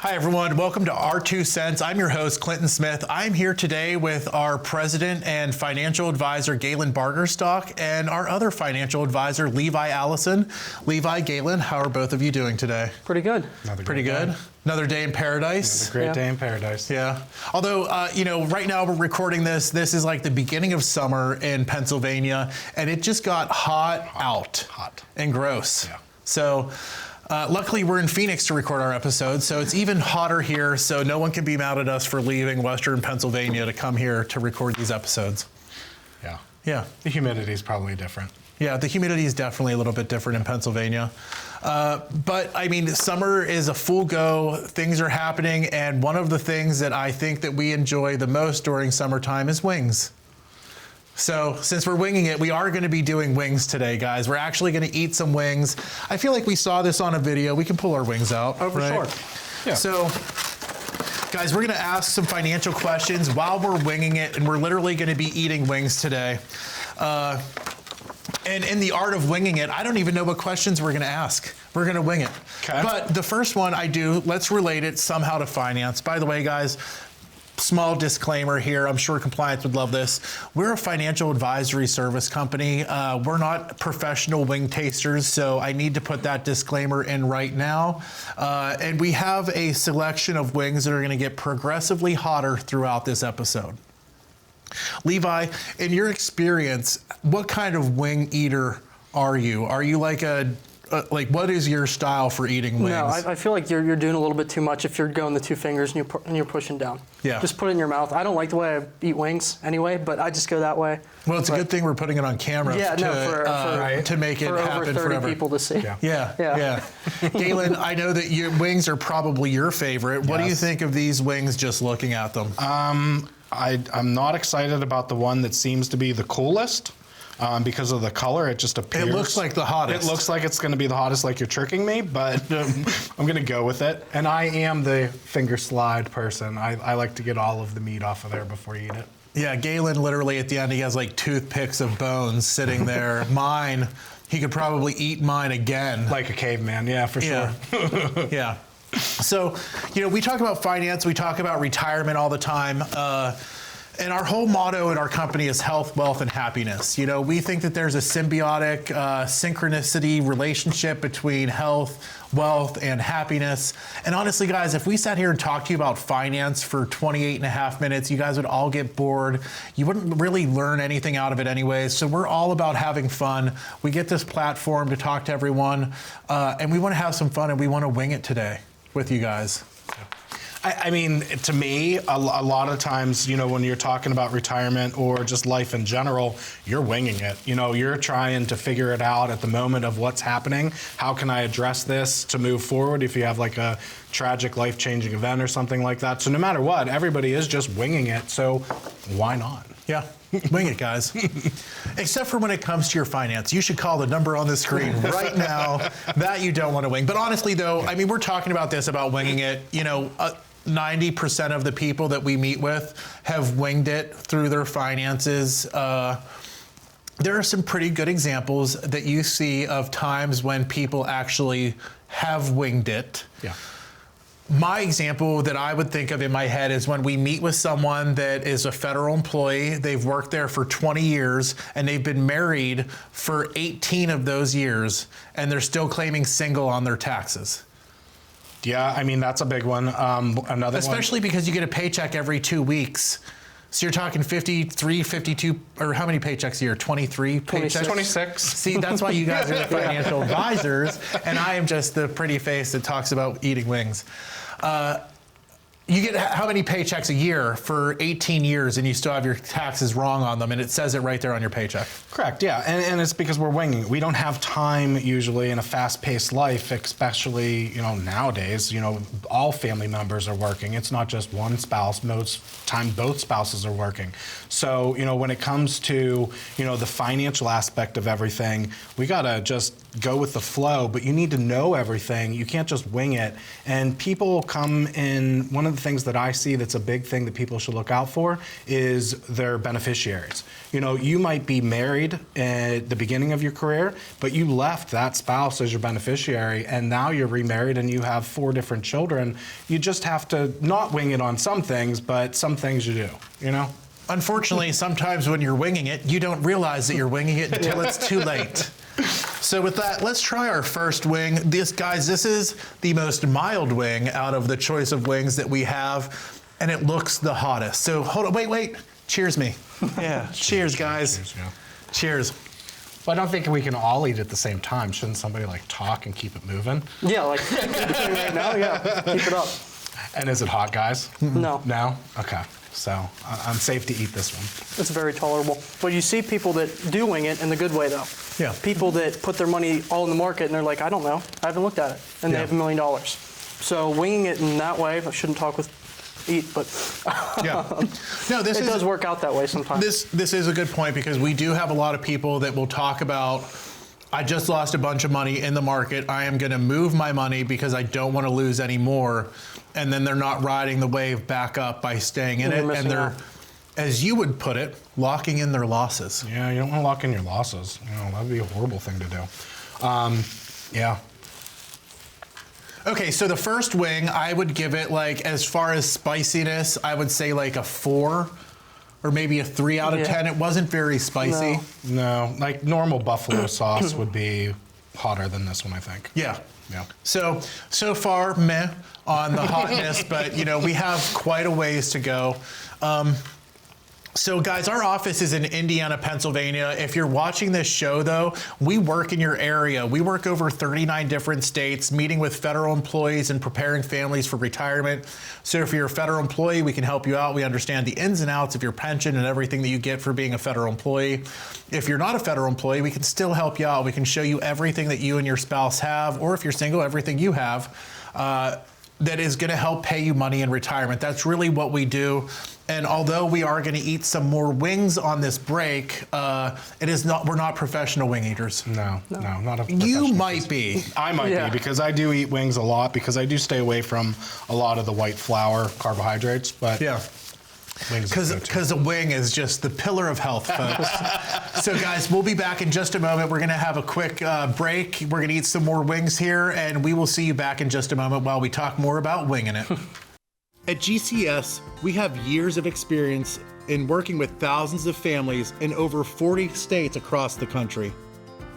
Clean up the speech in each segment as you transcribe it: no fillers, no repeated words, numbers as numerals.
Hi, everyone. Welcome to Our Two Cents. I'm your host, Clinton Smith. I'm here today with our president and financial advisor, Galen Bargerstock, and our other financial advisor, Levi Allison. Levi, Galen, how are both of you doing today? Pretty good. Pretty good. Another day in paradise. Another great day in paradise. Yeah. Although, right now we're recording this. This is like the beginning of summer in Pennsylvania, and it just got hot and gross. Yeah. So, luckily, we're in Phoenix to record our episode, so it's even hotter here, so no one can be mad at us for leaving Western Pennsylvania to come here to record these episodes. Yeah. Yeah. The humidity is probably different. Yeah, the humidity is definitely a little bit different in Pennsylvania. But, I mean, summer is a full go. Things are happening, and one of the things that I think that we enjoy the most during summertime is wings. So since we're winging it, we are going to be doing wings today, guys. We're actually going to eat some wings. I feel like we saw this on a video. We can pull our wings out. Oh, for sure. Yeah. So, guys, we're going to ask some financial questions while we're winging it, and we're literally going to be eating wings today. And in the art of winging it, I don't even know what questions we're going to ask. We're going to wing it. Okay. But the first one let's relate it somehow to finance. By the way, guys, small disclaimer here. I'm sure compliance would love this. We're a financial advisory service company. We're not professional wing tasters, so I need to put that disclaimer in right now. And we have a selection of wings that are going to get progressively hotter throughout this episode. Levi, in your experience, what kind of wing eater are you? Are you like what is your style for eating wings? No, I feel like you're doing a little bit too much if you're going the two fingers and you're pushing down. Yeah. Just put it in your mouth. I don't like the way I eat wings anyway, but I just go that way. Well, it's a good thing we're putting it on camera to make it for happen over 30 forever. people to see. Yeah. Galen, I know that your wings are probably your favorite. What do you think of these wings just looking at them? I'm not excited about the one that seems to be the coolest. Because of the color, it just appears. It looks like the hottest. It looks like it's going to be the hottest, like you're tricking me, but I'm going to go with it. And I am the finger slide person. I like to get all of the meat off of there before you eat it. Yeah, Galen literally at the end, he has like toothpicks of bones sitting there. Mine, he could probably eat mine again. Like a caveman, yeah, for sure. Yeah. So, we talk about finance, we talk about retirement all the time. And our whole motto in our company is health, wealth, and happiness. We think that there's a symbiotic synchronicity relationship between health, wealth, and happiness. And honestly, guys, if we sat here and talked to you about finance for 28 and a half minutes, you guys would all get bored. You wouldn't really learn anything out of it anyways. So we're all about having fun. We get this platform to talk to everyone, and we want to have some fun, and we want to wing it today with you guys. I mean, to me, a lot of times, when you're talking about retirement or just life in general, you're winging it. You're trying to figure it out at the moment of what's happening. How can I address this to move forward if you have like a tragic life-changing event or something like that? So no matter what, everybody is just winging it. So why not? Yeah. Wing it, guys. Except for when it comes to your finance. You should call the number on the screen right now that you don't want to wing. But honestly, though, I mean, we're talking about winging it. 90% of the people that we meet with have winged it through their finances. There are some pretty good examples that you see of times when people actually have winged it. Yeah. My example that I would think of in my head is when we meet with someone that is a federal employee, they've worked there for 20 years, and they've been married for 18 of those years, and they're still claiming single on their taxes. Yeah, I mean, that's a big one. Especially because you get a paycheck every 2 weeks. So you're talking 53, 52, or how many paychecks a year? 23 paychecks? 26. See, that's why you guys are the financial advisors, and I am just the pretty face that talks about eating wings. You get how many paychecks a year for 18 years and you still have your taxes wrong on them, and it says it right there on your paycheck. Correct, yeah, and it's because we're winging it. We don't have time usually in a fast-paced life, especially, nowadays, all family members are working. It's not just one spouse. Most time both spouses are working. So, when it comes to, the financial aspect of everything, we gotta just, go with the flow, but you need to know everything. You can't just wing it. And people come in, one of the things that I see that's a big thing that people should look out for is their beneficiaries. You know, you might be married at the beginning of your career, but you left that spouse as your beneficiary, and now you're remarried and you have 4 different children. You just have to not wing it on some things, but some things you do, you know? Unfortunately, sometimes when you're winging it, you don't realize that you're winging it until it's too late. So with that, let's try our first wing. Guys, this is the most mild wing out of the choice of wings that we have, and it looks the hottest. So hold on, wait. Cheers me. Yeah, cheers, guys. Cheers, yeah. Cheers. Well, I don't think we can all eat at the same time. Shouldn't somebody like talk and keep it moving? Yeah, like right now, yeah. Keep it up. And is it hot, guys? No. No? Okay. So I'm safe to eat this one. It's very tolerable. But you see people that do wing it in the good way, though. Yeah. People that put their money all in the market and they're like, I don't know, I haven't looked at it, and they Yeah. have $1 million. So winging it in that way, I shouldn't talk with eat, but Yeah. No, this it does work out that way sometimes. This is a good point, because we do have a lot of people that will talk about, I just lost a bunch of money in the market. I am going to move my money because I don't want to lose any more. And then they're not riding the wave back up by staying in They're it. missing And they're, out. as you would put it, locking in their losses. Yeah, you don't want to lock in your losses. You know, that'd be a horrible thing to do. Yeah. Okay, so the first wing, I would give it, like, as far as spiciness, I would say like a 4 or maybe a 3 out of Yeah. 10. It wasn't very spicy. No. No, like normal buffalo sauce would be hotter than this one, I think. Yeah. Yeah. So far, meh on the hotness, but, you know, we have quite a ways to go. So guys, our office is in Indiana, Pennsylvania. If you're watching this show, though, we work in your area. We work over 39 different states, meeting with federal employees and preparing families for retirement. So if you're a federal employee, we can help you out. We understand the ins and outs of your pension and everything that you get for being a federal employee. If you're not a federal employee, we can still help you out. We can show you everything that you and your spouse have, or if you're single, everything you have. That is going to help pay you money in retirement. That's really what we do. And although we are going to eat some more wings on this break, we're not professional wing eaters. No, not a You professional might be. I might Yeah. be, because I do eat wings a lot, because I do stay away from a lot of the white flour carbohydrates, but Yeah. wings Because a wing is just the pillar of health, folks. So guys, we'll be back in just a moment. We're going to have a quick break. We're going to eat some more wings here, and we will see you back in just a moment while we talk more about winging it. At GCS, we have years of experience in working with thousands of families in over 40 states across the country.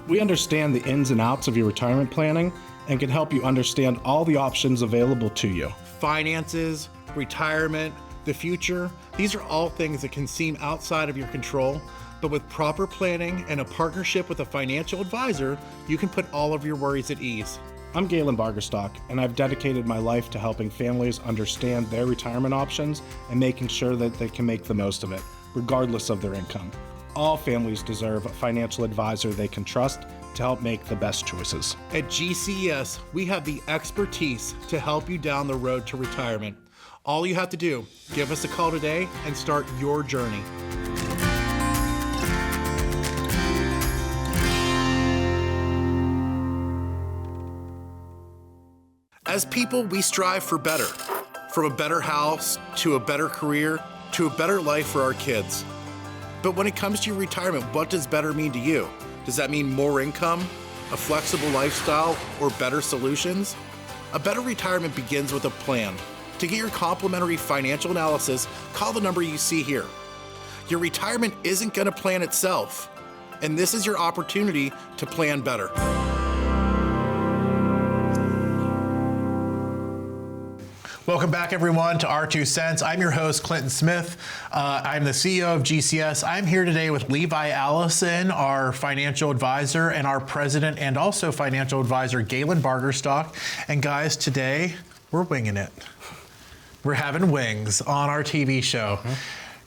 We understand the ins and outs of your retirement planning and can help you understand all the options available to you. Finances, retirement, the future, these are all things that can seem outside of your control, but with proper planning and a partnership with a financial advisor, you can put all of your worries at ease. I'm Galen Bargerstock, and I've dedicated my life to helping families understand their retirement options and making sure that they can make the most of it, regardless of their income. All families deserve a financial advisor they can trust to help make the best choices. At GCS, we have the expertise to help you down the road to retirement. All you have to do, give us a call today and start your journey. As people, we strive for better. From a better house, to a better career, to a better life for our kids. But when it comes to your retirement, what does better mean to you? Does that mean more income, a flexible lifestyle, or better solutions? A better retirement begins with a plan. To get your complimentary financial analysis, call the number you see here. Your retirement isn't going to plan itself, and this is your opportunity to plan better. Welcome back, everyone, to Our 2 Cents. I'm your host, Clinton Smith. I'm the CEO of GCS. I'm here today with Levi Allison, our financial advisor, and our president and also financial advisor, Galen Bargerstock. And guys, today we're winging it. We're having wings on our TV show.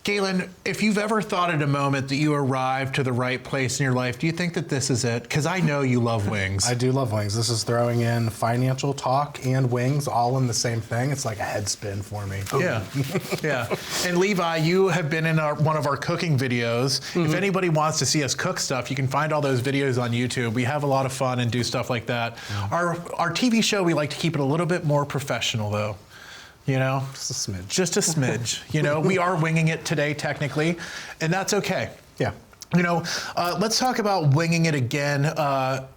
Galen, if you've ever thought at a moment that you arrived to the right place in your life, do you think that this is it? Because I know you love wings. I do love wings. This is throwing in financial talk and wings all in the same thing. It's like a head spin for me. Yeah, yeah. And Levi, you have been in one of our cooking videos. If anybody wants to see us cook stuff, you can find all those videos on YouTube. We have a lot of fun and do stuff like that. Yeah. Our TV show, we like to keep it a little bit more professional, though. You know, just a smidge. Just a smidge. You know, we are winging it today, technically, and that's okay. Yeah. You know, let's talk about winging it again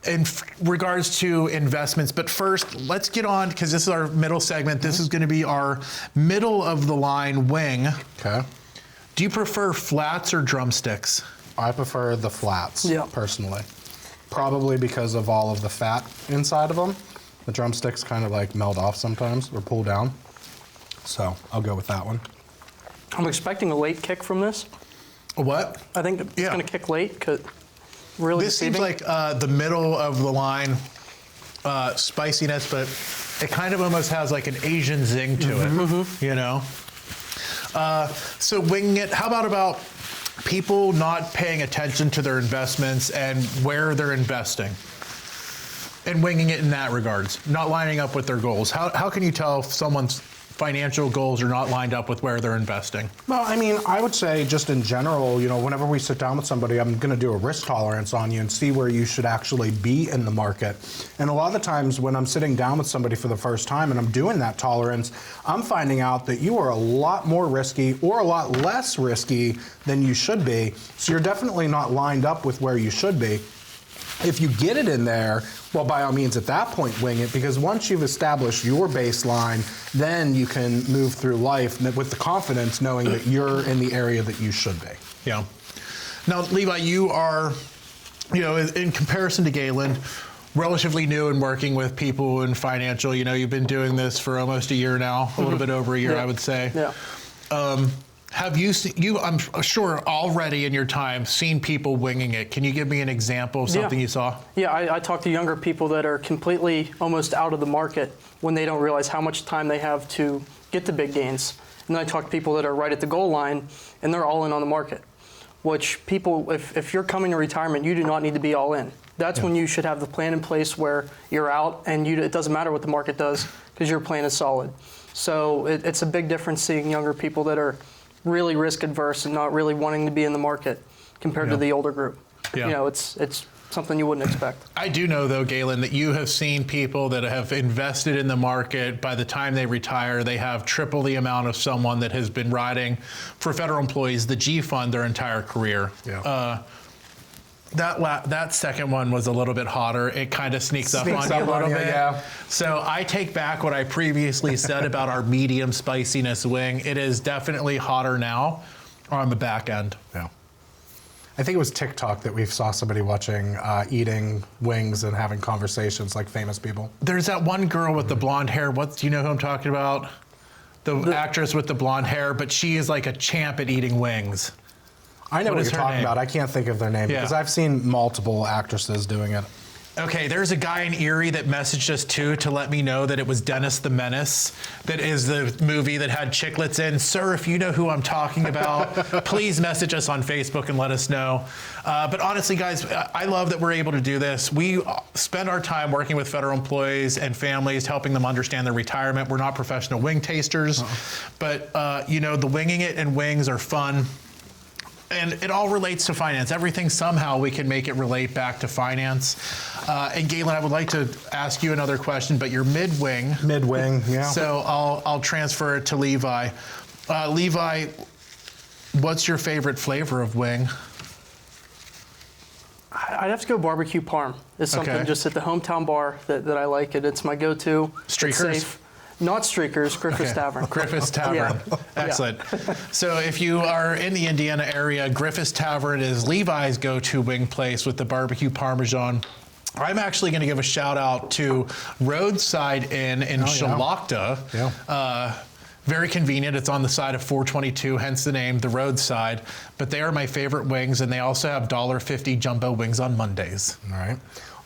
in regards to investments. But first, let's get on, because this is our middle segment. This is going to be our middle of the line wing. Okay. Do you prefer flats or drumsticks? I prefer the flats, yeah, personally. Probably because of all of the fat inside of them. The drumsticks kind of like melt off sometimes or pull down. So I'll go with that one. I'm expecting a late kick from this. A what? I think it's going to kick late because really this deceiving. Seems like the middle of the line spiciness, but it kind of almost has like an Asian zing to it, you know? So winging it, how about people not paying attention to their investments and where they're investing? And winging it in that regards, not lining up with their goals. How can you tell if someone's financial goals are not lined up with where they're investing? Well, I mean, I would say just in general, you know, whenever we sit down with somebody, I'm going to do a risk tolerance on you and see where you should actually be in the market. And a lot of the times when I'm sitting down with somebody for the first time and I'm doing that tolerance, I'm finding out that you are a lot more risky or a lot less risky than you should be. So you're definitely not lined up with where you should be. If you get it in there, well, by all means, at that point, wing it, because once you've established your baseline, then you can move through life with the confidence knowing that you're in the area that you should be. Yeah. Now, Levi, you are, you know, in comparison to Galen, relatively new in working with people in financial. You know, you've been doing this for almost a year now, a little bit over a year, I would say. Yeah. Have you seen, I'm sure already in your time, seen people winging it? Can you give me an example of something you saw? Yeah, I talk to younger people that are completely almost out of the market when they don't realize how much time they have to get the big gains. And then I talk to people that are right at the goal line and they're all in on the market, which people, if you're coming to retirement, you do not need to be all in. That's when you should have the plan in place where you're out and it doesn't matter what the market does because your plan is solid. So it's a big difference seeing younger people that are really risk adverse and not really wanting to be in the market compared to the older group. You know, it's something you wouldn't expect. I do know, though, Galen, that you have seen people that have invested in the market. By the time they retire, they have triple the amount of someone that has been riding for federal employees, the G Fund, their entire career. Yeah. That second one was a little bit hotter. It kind of sneaks up on you a little bit. Yeah. So I take back what I previously said about our medium spiciness wing. It is definitely hotter now on the back end. Yeah. I think it was TikTok that we saw somebody watching eating wings and having conversations like famous people. There's that one girl with the blonde hair. Do you know who I'm talking about? The actress with the blonde hair, but she is like a champ at eating wings. I know what you're talking about. I can't think of their name because I've seen multiple actresses doing it. Okay, there's a guy in Erie that messaged us too to let me know that it was Dennis the Menace. That is the movie that had chiclets in. Sir, if you know who I'm talking about, please message us on Facebook and let us know. But honestly, guys, I love that we're able to do this. We spend our time working with federal employees and families, helping them understand their retirement. We're not professional wing tasters, but you know, the winging it and wings are fun. And it all relates to finance. Everything somehow we can make it relate back to finance. And Galen, I would like to ask you another question, but you're mid-wing. Mid-wing, yeah. So I'll transfer it to Levi. Levi, what's your favorite flavor of wing? I'd have to go barbecue parm. It's something just at the hometown bar that I like it. It's my go-to. Streakers? It's safe. Not Streakers, Griffith's Tavern. Griffith's Tavern. Excellent. So if you are in the Indiana area, Griffith's Tavern is Levi's go-to wing place with the barbecue Parmesan. I'm actually going to give a shout out to Roadside Inn in Shalakta. Very convenient. It's on the side of 422, hence the name, the Roadside. But they are my favorite wings, and they also have $1.50 jumbo wings on Mondays. All right.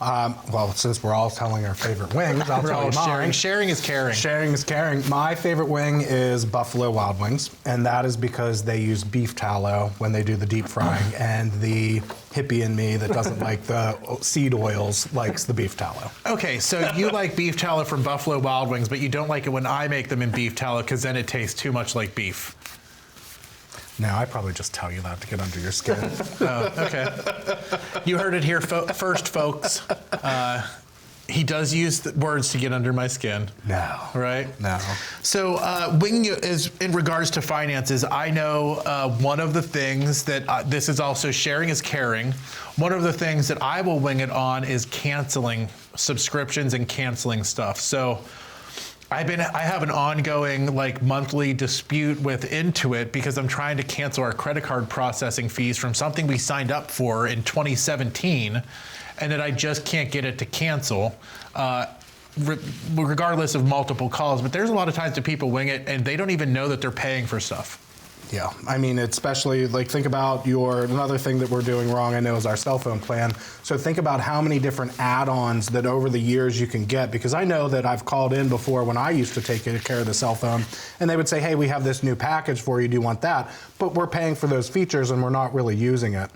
Well, since we're all telling our favorite wings, I'll tell you mine. Sharing is caring. Sharing is caring. My favorite wing is Buffalo Wild Wings, and that is because they use beef tallow when they do the deep frying, and the hippie in me that doesn't like the seed oils likes the beef tallow. Okay, so you like beef tallow from Buffalo Wild Wings, but you don't like it when I make them in beef tallow because then it tastes too much like beef. Now, I probably just tell you that to get under your skin. Oh, okay. You heard it here first, folks. He does use the words to get under my skin. No. Right? No. So winging it is in regards to finances. I know one of the things that this is also sharing is caring. One of the things that I will wing it on is canceling subscriptions and canceling stuff. So I have an ongoing monthly dispute with Intuit because I'm trying to cancel our credit card processing fees from something we signed up for in 2017, and that I just can't get it to cancel, regardless of multiple calls. But there's a lot of times that people wing it and they don't even know that they're paying for stuff. Yeah, I mean, especially think about another thing that we're doing wrong, I know, is our cell phone plan. So think about how many different add-ons that over the years you can get, because I know that I've called in before when I used to take care of the cell phone, and they would say, hey, we have this new package for you, do you want that? But we're paying for those features and we're not really using it.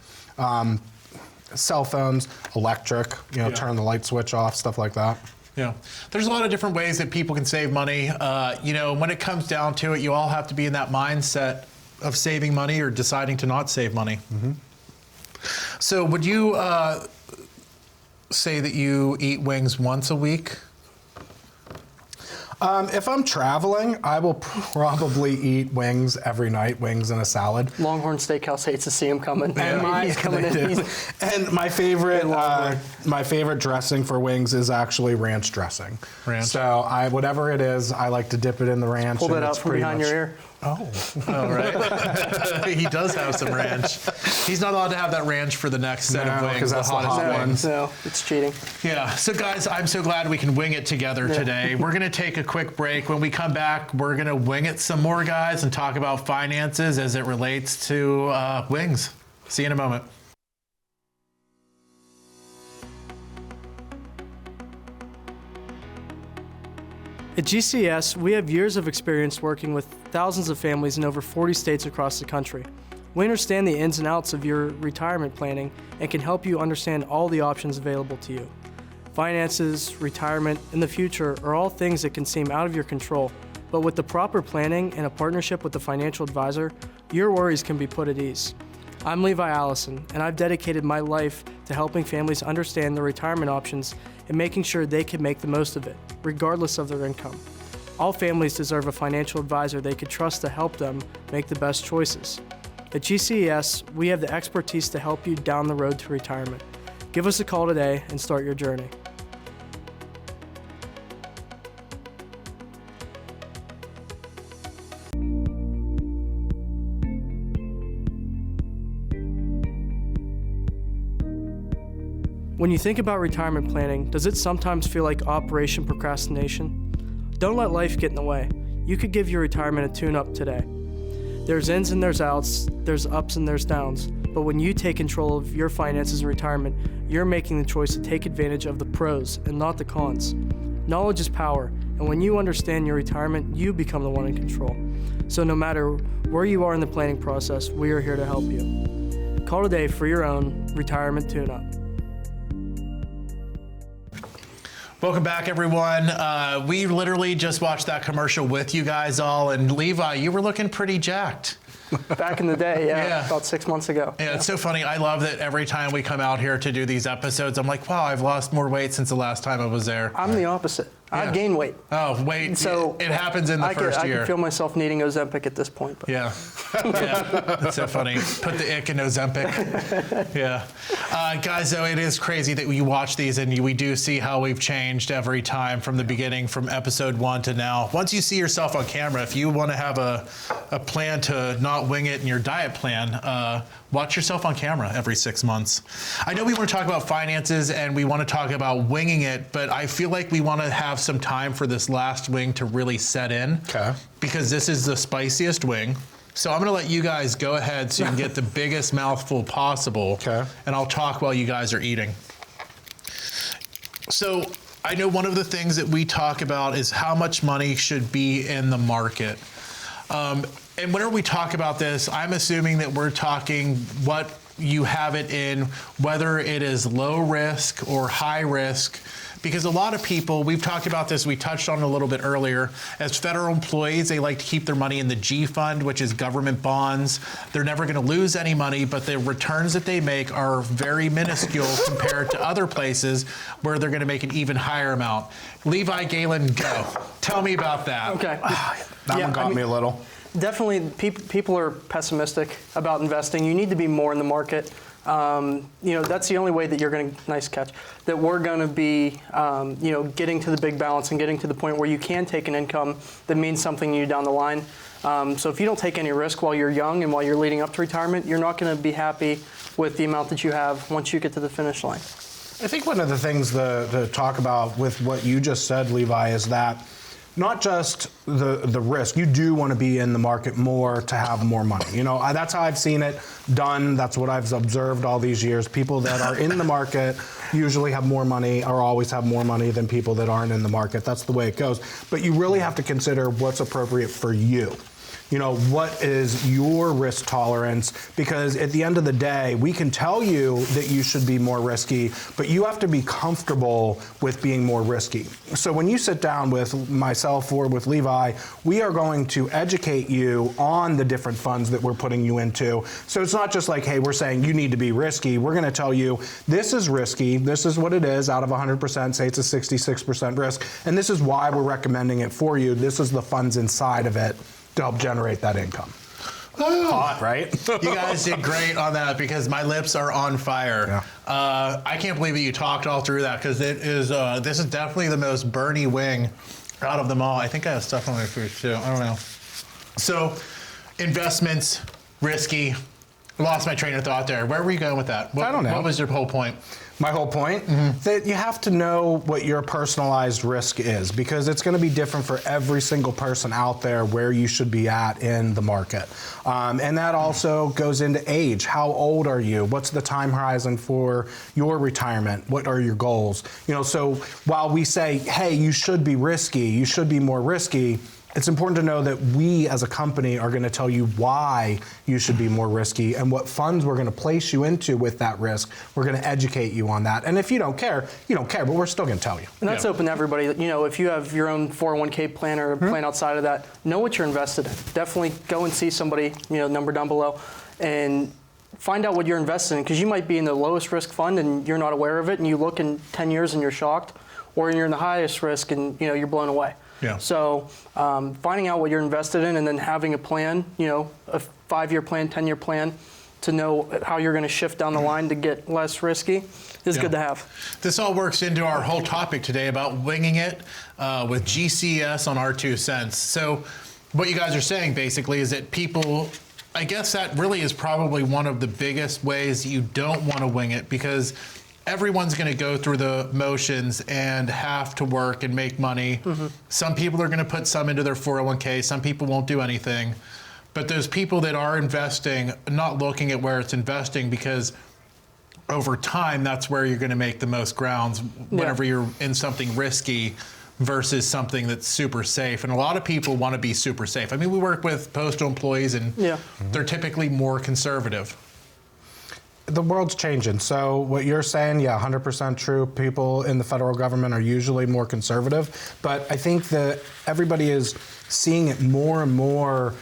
Cell phones, electric, turn the light switch off, stuff like that. Yeah, there's a lot of different ways that people can save money. When it comes down to it, you all have to be in that mindset of saving money or deciding to not save money. Mm-hmm. So would you say that you eat wings once a week? If I'm traveling, I will probably eat wings every night, wings and a salad. Longhorn Steakhouse hates to see him coming. And He's coming in. And my favorite dressing for wings is actually ranch dressing. Ranch. So whatever it is, I like to dip it in the ranch. Pull that out from behind your ear. Oh, right. He does have some ranch. He's not allowed to have that ranch for the next set of wings, because that's the hot ones. No, it's cheating. Yeah. So guys, I'm so glad we can wing it together today. We're gonna take a quick break. When we come back, we're gonna wing it some more, guys, and talk about finances as it relates to wings. See you in a moment. At GCS, we have years of experience working with thousands of families in over 40 states across the country. We understand the ins and outs of your retirement planning and can help you understand all the options available to you. Finances, retirement, and the future are all things that can seem out of your control, but with the proper planning and a partnership with a financial advisor, your worries can be put at ease. I'm Levi Allison, and I've dedicated my life to helping families understand their retirement options and making sure they can make the most of it, regardless of their income. All families deserve a financial advisor they can trust to help them make the best choices. At GCES, we have the expertise to help you down the road to retirement. Give us a call today and start your journey. When you think about retirement planning, does it sometimes feel like operation procrastination? Don't let life get in the way. You could give your retirement a tune-up today. There's ins and there's outs, there's ups and there's downs, but when you take control of your finances in retirement, you're making the choice to take advantage of the pros and not the cons. Knowledge is power, and when you understand your retirement, you become the one in control. So no matter where you are in the planning process, we are here to help you. Call today for your own retirement tune-up. Welcome back, everyone. We literally just watched that commercial with you guys all, and Levi, you were looking pretty jacked. Back in the day, Yeah. about 6 months ago. Yeah, it's so funny. I love that every time we come out here to do these episodes, I'm like, wow, I've lost more weight since the last time I was there. I'm the opposite. I've gained weight. Oh, wait. So it happens in the first year. I can feel myself needing Ozempic at this point. But. Yeah. It's so funny. Put the ick in Ozempic. Yeah. Guys, though, it is crazy that we watch these and we do see how we've changed every time from the beginning, from episode 1 to now. Once you see yourself on camera, if you want to have a plan to not wing it in your diet plan, watch yourself on camera every 6 months. I know we want to talk about finances and we want to talk about winging it, but I feel like we want to have some time for this last wing to really set in. Okay. Because this is the spiciest wing. So I'm going to let you guys go ahead so you can get the biggest mouthful possible. Okay. And I'll talk while you guys are eating. So I know one of the things that we talk about is how much money should be in the market. And whenever we talk about this, I'm assuming that we're talking what you have it in, whether it is low risk or high risk. Because a lot of people, we've talked about this, we touched on it a little bit earlier, as federal employees, they like to keep their money in the G fund, which is government bonds. They're never going to lose any money, but the returns that they make are very minuscule compared to other places where they're going to make an even higher amount. Levi, Galen, go. Tell me about that. Okay. That one got me a little. Definitely, people are pessimistic about investing. You need to be more in the market. That's the only way that you're going to, nice catch, that we're going to be, getting to the big balance and getting to the point where you can take an income that means something to you down the line. So if you don't take any risk while you're young and while you're leading up to retirement, you're not going to be happy with the amount that you have once you get to the finish line. I think one of the things to talk about with what you just said, Levi, is that not just the risk. You do want to be in the market more to have more money. That's how I've seen it done. That's what I've observed all these years. People that are in the market usually have more money or always have more money than people that aren't in the market. That's the way it goes. But you really have to consider what's appropriate for you. What is your risk tolerance? Because at the end of the day, we can tell you that you should be more risky, but you have to be comfortable with being more risky. So when you sit down with myself or with Levi, we are going to educate you on the different funds that we're putting you into. So it's not just like, hey, we're saying you need to be risky. We're going to tell you this is risky. This is what it is. Out of 100%, say it's a 66% risk. And this is why we're recommending it for you. This is the funds inside of it to help generate that income. Hot, right? You guys did great on that because my lips are on fire. Yeah. I can't believe that you talked all through that because this is definitely the most Bernie wing out of them all. I think I have stuff on my food too. I don't know. So, investments, risky. Lost my train of thought there. Where were you going with that? I don't know. What was your whole point? My whole point? That you have to know what your personalized risk is because it's going to be different for every single person out there where you should be at in the market. And that also goes into age. How old are you? What's the time horizon for your retirement? What are your goals? So while we say, hey, you should be risky, you should be more risky, it's important to know that we as a company are going to tell you why you should be more risky and what funds we're going to place you into with that risk. We're going to educate you on that. And if you don't care, you don't care, but we're still going to tell you. And that's open to everybody. If you have your own 401k plan or a plan outside of that, know what you're invested in. Definitely go and see somebody, number down below, and find out what you're invested in because you might be in the lowest risk fund and you're not aware of it and you look in 10 years and you're shocked, or you're in the highest risk and you're blown away. Yeah. So finding out what you're invested in and then having a plan, a 5-year plan, 10-year plan to know how you're going to shift down the line to get less risky is good to have. This all works into our whole topic today about winging it with GCS on our 2 cents. So what you guys are saying basically is that people, I guess that really is probably one of the biggest ways you don't want to wing it because everyone's going to go through the motions and have to work and make money. Some people are going to put some into their 401k. Some people won't do anything. But those people that are investing, not looking at where it's investing because over time, that's where you're going to make the most grounds whenever you're in something risky versus something that's super safe. And a lot of people want to be super safe. I mean, we work with postal employees and they're typically more conservative. The world's changing. So what you're saying, 100% true. People in the federal government are usually more conservative. But I think that everybody is seeing it more and more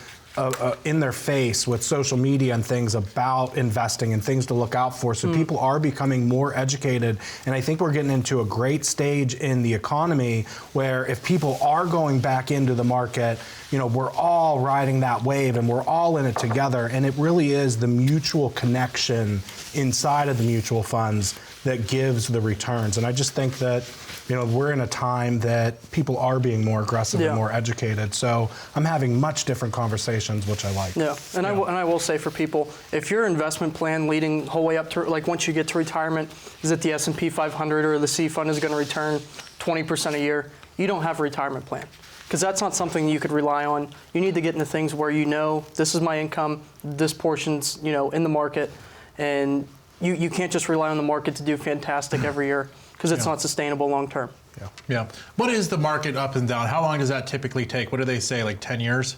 in their face with social media and things about investing and things to look out for. So people are becoming more educated. And I think we're getting into a great stage in the economy where if people are going back into the market, we're all riding that wave and we're all in it together. And it really is the mutual connection inside of the mutual funds that gives the returns. And I just think that we're in a time that people are being more aggressive and more educated. So I'm having much different conversations, which I like. Yeah, and I will say for people, if your investment plan leading the whole way up to, like once you get to retirement, is that the S&P 500 or the C fund is going to return 20% a year, you don't have a retirement plan. Because that's not something you could rely on. You need to get into things where this is my income, this portion's in the market, and you can't just rely on the market to do fantastic every year. because it's not sustainable long term. Yeah. What is the market up and down? How long does that typically take? What do they say, like 10 years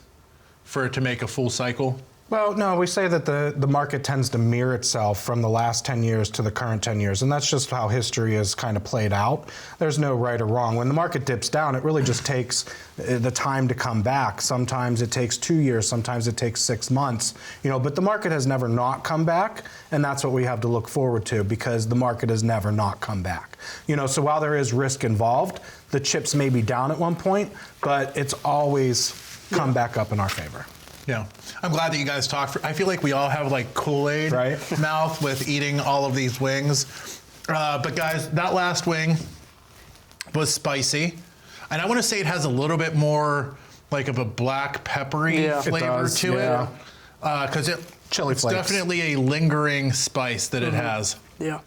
for it to make a full cycle? Well, no, we say that the market tends to mirror itself from the last 10 years to the current 10 years, and that's just how history is kind of played out. There's no right or wrong. When the market dips down, it really just takes the time to come back. Sometimes it takes 2 years, sometimes it takes 6 months, but the market has never not come back, and that's what we have to look forward to, because the market has never not come back. So while there is risk involved, the chips may be down at one point, but it's always come back up in our favor. Yeah. I'm glad that you guys talked. I feel like we all have like Kool-Aid mouth with eating all of these wings. But guys, that last wing was spicy. And I want to say it has a little bit more like of a black peppery flavor to it. Because it's definitely a lingering spice that it has. Yeah.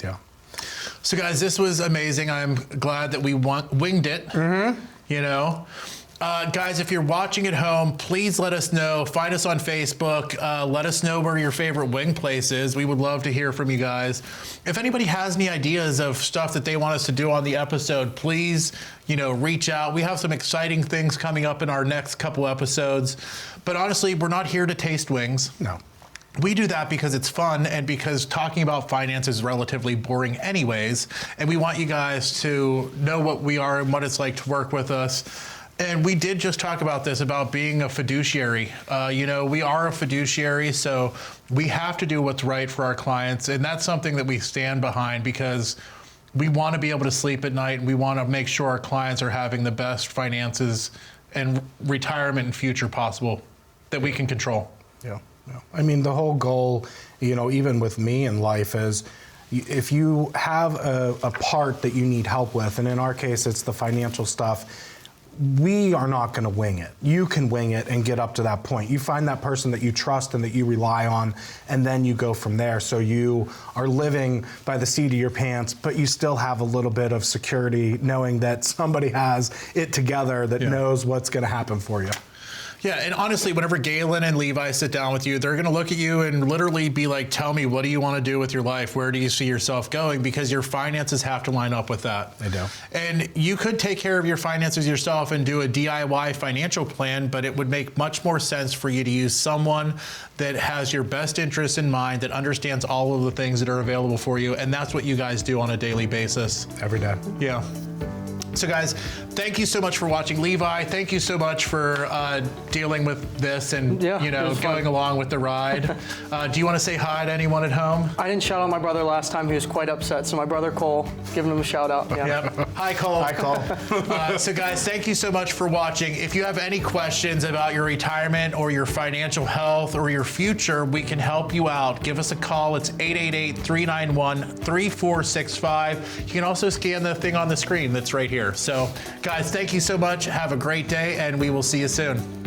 So guys, this was amazing. I'm glad that we winged it. Guys, if you're watching at home, please let us know. Find us on Facebook. Let us know where your favorite wing place is. We would love to hear from you guys. If anybody has any ideas of stuff that they want us to do on the episode, please, reach out. We have some exciting things coming up in our next couple episodes. But honestly, we're not here to taste wings. No. We do that because it's fun and because talking about finance is relatively boring anyways. And we want you guys to know what we are and what it's like to work with us. And we did just talk about this, about being a fiduciary. We are a fiduciary, so we have to do what's right for our clients. And that's something that we stand behind, because we want to be able to sleep at night, and we want to make sure our clients are having the best finances and retirement and future possible that we can control. Yeah. I mean, the whole goal, even with me in life, is if you have a part that you need help with, and in our case, it's the financial stuff, we are not going to wing it. You can wing it and get up to that point. You find that person that you trust and that you rely on, and then you go from there. So you are living by the seat of your pants, but you still have a little bit of security knowing that somebody has it together that knows what's going to happen for you. Yeah, and honestly, whenever Galen and Levi sit down with you, they're going to look at you and literally be like, tell me, what do you want to do with your life? Where do you see yourself going? Because your finances have to line up with that. They do. And you could take care of your finances yourself and do a DIY financial plan, but it would make much more sense for you to use someone that has your best interests in mind, that understands all of the things that are available for you. And that's what you guys do on a daily basis. Every day. Yeah. So guys, thank you so much for watching. Levi, thank you so much for dealing with this and going along with the ride. Do you want to say hi to anyone at home? I didn't shout out my brother last time. He was quite upset. So my brother Cole, giving him a shout out. Yep. Hi, Cole. Hi, Cole. So guys, thank you so much for watching. If you have any questions about your retirement or your financial health or your future, we can help you out. Give us a call. It's 888-391-3465. You can also scan the thing on the screen that's right here. So guys, thank you so much. Have a great day, and we will see you soon.